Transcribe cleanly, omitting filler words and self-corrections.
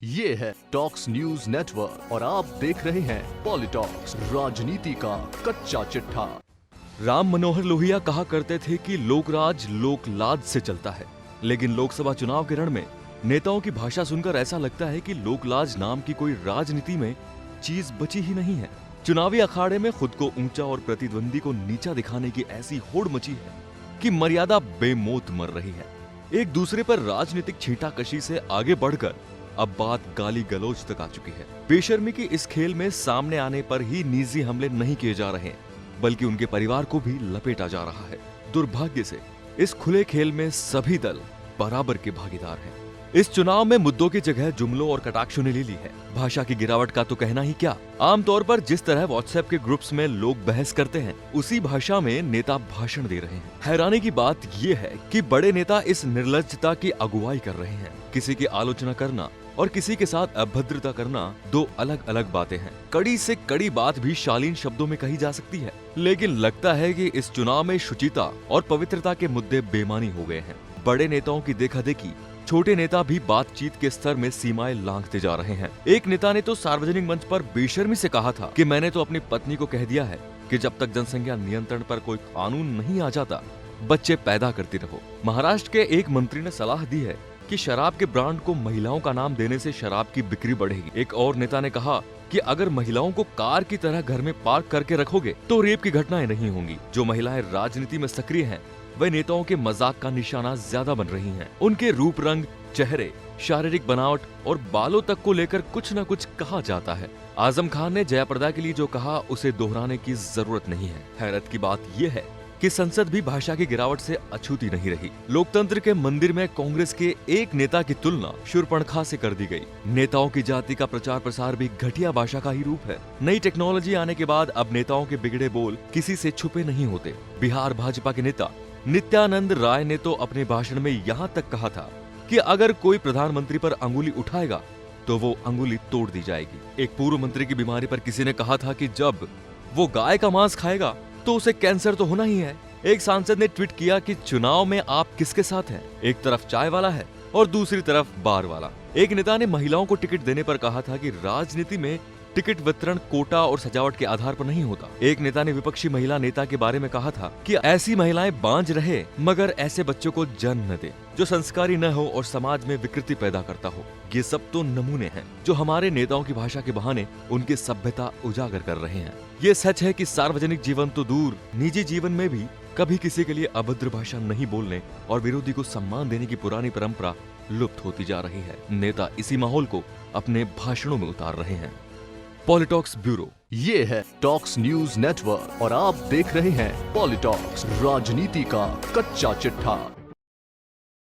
ये है talks news network और आप देख रहे हैं पॉलिटॉक्स, राजनीति का कच्चा चिट्ठा। राम मनोहर लोहिया कहा करते थे कि लोकराज लोकलाज से चलता है, लेकिन लोकसभा चुनाव के रण में नेताओं की भाषा सुनकर ऐसा लगता है कि लोकलाज नाम की कोई राजनीति में चीज बची ही नहीं है। चुनावी अखाड़े में खुद को ऊंचा और प्रतिद्वंदी को नीचा दिखाने की ऐसी होड़ मची है कि मर्यादा बेमौत मर रही है। एक दूसरे पर राजनीतिक छींटाकशी से आगे बढ़कर अब बात गाली गलौज तक आ चुकी है। बेशर्मी की इस खेल में सामने आने पर ही निजी हमले नहीं किए जा रहे, बल्कि उनके परिवार को भी लपेटा जा रहा है। दुर्भाग्य से इस खुले खेल में सभी दल बराबर के भागीदार हैं। इस चुनाव में मुद्दों की जगह जुमलों और कटाक्षों ने ले ली है। भाषा की गिरावट का तो कहना ही क्या। आमतौर पर जिस तरह व्हाट्सएप के ग्रुप्स में लोग बहस करते हैं, उसी भाषा में नेता भाषण दे रहे हैं। हैरानी की बात यह है कि बड़े नेता इस निर्लज्जता की अगुवाई कर रहे हैं। किसी की आलोचना करना और किसी के साथ अभद्रता करना दो अलग अलग बातें हैं। कड़ी से कड़ी बात भी शालीन शब्दों में कही जा सकती है, लेकिन लगता है कि इस चुनाव में शुचिता और पवित्रता के मुद्दे बेमानी हो गए हैं। बड़े नेताओं की देखा देखी छोटे नेता भी बातचीत के स्तर में सीमाएं लांघते जा रहे हैं। एक नेता ने तो सार्वजनिक मंच पर बेशर्मी से कहा था कि मैंने तो अपनी पत्नी को कह दिया है कि जब तक जनसंख्या नियंत्रण पर कोई कानून नहीं आ जाता, बच्चे पैदा करती रहो। महाराष्ट्र के एक मंत्री ने सलाह दी है कि शराब के ब्रांड को महिलाओं का नाम देने से शराब की बिक्री बढ़ेगी। एक और नेता ने कहा कि अगर महिलाओं को कार की तरह घर में पार्क करके रखोगे तो रेप की घटनाएं नहीं होंगी। जो महिलाएं राजनीति में सक्रिय हैं, वे नेताओं के मजाक का निशाना ज्यादा बन रही हैं। उनके रूप रंग, चेहरे, शारीरिक बनावट और बालों तक को लेकर कुछ न कुछ कहा जाता है। आजम खान ने जयाप्रदा के लिए जो कहा उसे दोहराने की जरूरत नहीं है। हैरत की बात यह है कि संसद भी भाषा की गिरावट से अछूती नहीं रही। लोकतंत्र के मंदिर में कांग्रेस के एक नेता की तुलना शूर्पणखा से कर दी गई। नेताओं की जाति का प्रचार प्रसार भी घटिया भाषा का ही रूप है। नई टेक्नोलॉजी आने के बाद अब नेताओं के बिगड़े बोल किसी से छुपे नहीं होते। बिहार भाजपा के नेता नित्यानंद राय ने तो अपने भाषण में यहाँ तक कहा था कि अगर कोई प्रधानमंत्री पर अंगुली उठाएगा तो वो अंगुली तोड़ दी जाएगी। एक पूर्व मंत्री की बीमारी पर किसी ने कहा था कि जब वो गाय का मांस खाएगा तो उसे कैंसर तो होना ही है। एक सांसद ने ट्वीट किया कि चुनाव में आप किसके साथ हैं? एक तरफ चाय वाला है और दूसरी तरफ बार वाला। एक नेता ने महिलाओं को टिकट देने पर कहा था कि राजनीति में टिकट वितरण कोटा और सजावट के आधार पर नहीं होता। एक नेता ने विपक्षी महिला नेता के बारे में कहा था कि ऐसी महिलाएं बांझ रहे मगर ऐसे बच्चों को जन्म न दे जो संस्कारी न हो और समाज में विकृति पैदा करता हो। ये सब तो नमूने हैं जो हमारे नेताओं की भाषा के बहाने उनकी सभ्यता उजागर कर रहे हैं। ये सच है कि सार्वजनिक जीवन तो दूर, निजी जीवन में भी कभी किसी के लिए अभद्र भाषा नहीं बोलने और विरोधी को सम्मान देने की पुरानी परंपरा लुप्त होती जा रही है। नेता इसी माहौल को अपने भाषणों में उतार रहे हैं। पॉलिटॉक्स ब्यूरो। ये है टॉक्स न्यूज नेटवर्क और आप देख रहे हैं पॉलिटॉक्स, राजनीति का कच्चा चिट्ठा।